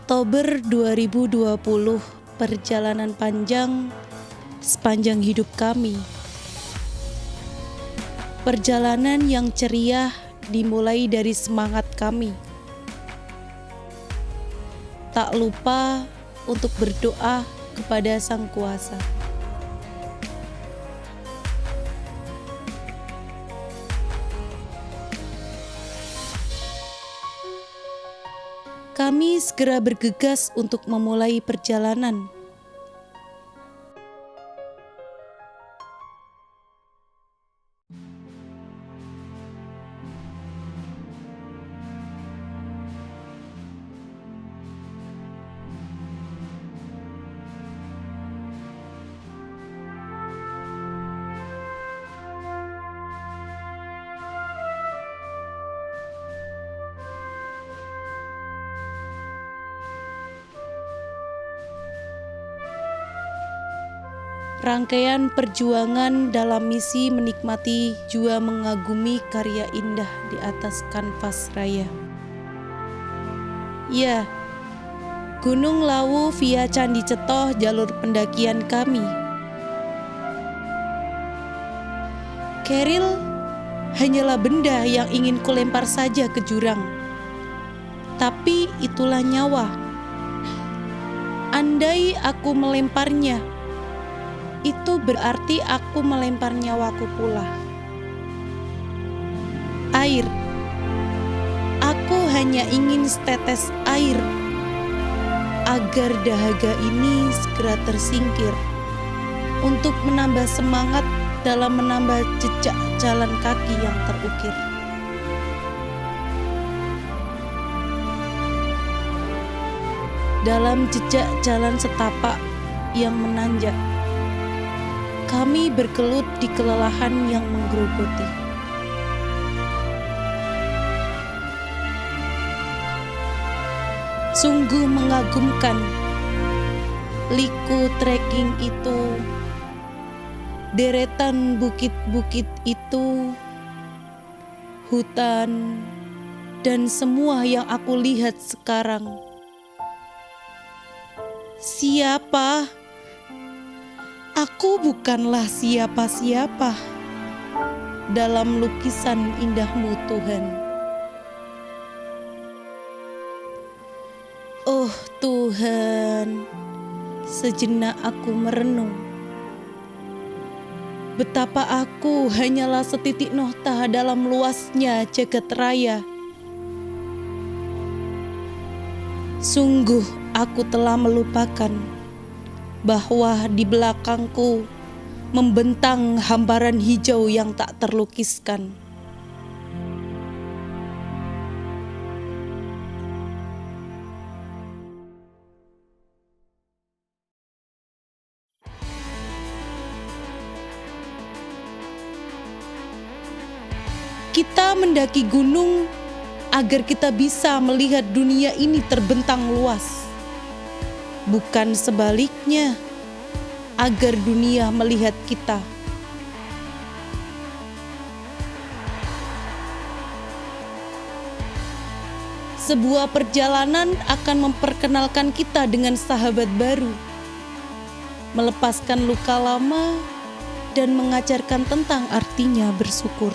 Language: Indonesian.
Oktober 2020, perjalanan panjang sepanjang hidup kami. Perjalanan yang ceria dimulai dari semangat kami. Tak lupa untuk berdoa kepada Sang Kuasa. Kami segera bergegas untuk memulai perjalanan. Rangkaian perjuangan dalam misi menikmati jua mengagumi karya indah di atas kanvas raya. Ya, Gunung Lawu via Candi Cetoh jalur pendakian kami. Keril hanyalah benda yang ingin kulempar saja ke jurang. Tapi itulah nyawa. Andai aku melemparnya, itu berarti aku melempar nyawaku pula. Air. Aku hanya ingin setetes air agar dahaga ini segera tersingkir untuk menambah semangat dalam menambah jejak jalan kaki yang terukir. Dalam jejak jalan setapak yang menanjak, kami bergelut di kelelahan yang menggerogoti. Sungguh mengagumkan liku trekking itu, deretan bukit-bukit itu, hutan, dan semua yang aku lihat sekarang. Siapa? Aku bukanlah siapa-siapa dalam lukisan indahmu, Tuhan. Oh Tuhan, sejenak aku merenung. Betapa aku hanyalah setitik nokta dalam luasnya jagat raya. Sungguh aku telah melupakan bahwa di belakangku membentang hamparan hijau yang tak terlukiskan. Kita mendaki gunung agar kita bisa melihat dunia ini terbentang luas. Bukan sebaliknya, agar dunia melihat kita. Sebuah perjalanan akan memperkenalkan kita dengan sahabat baru, melepaskan luka lama, dan mengajarkan tentang artinya bersyukur.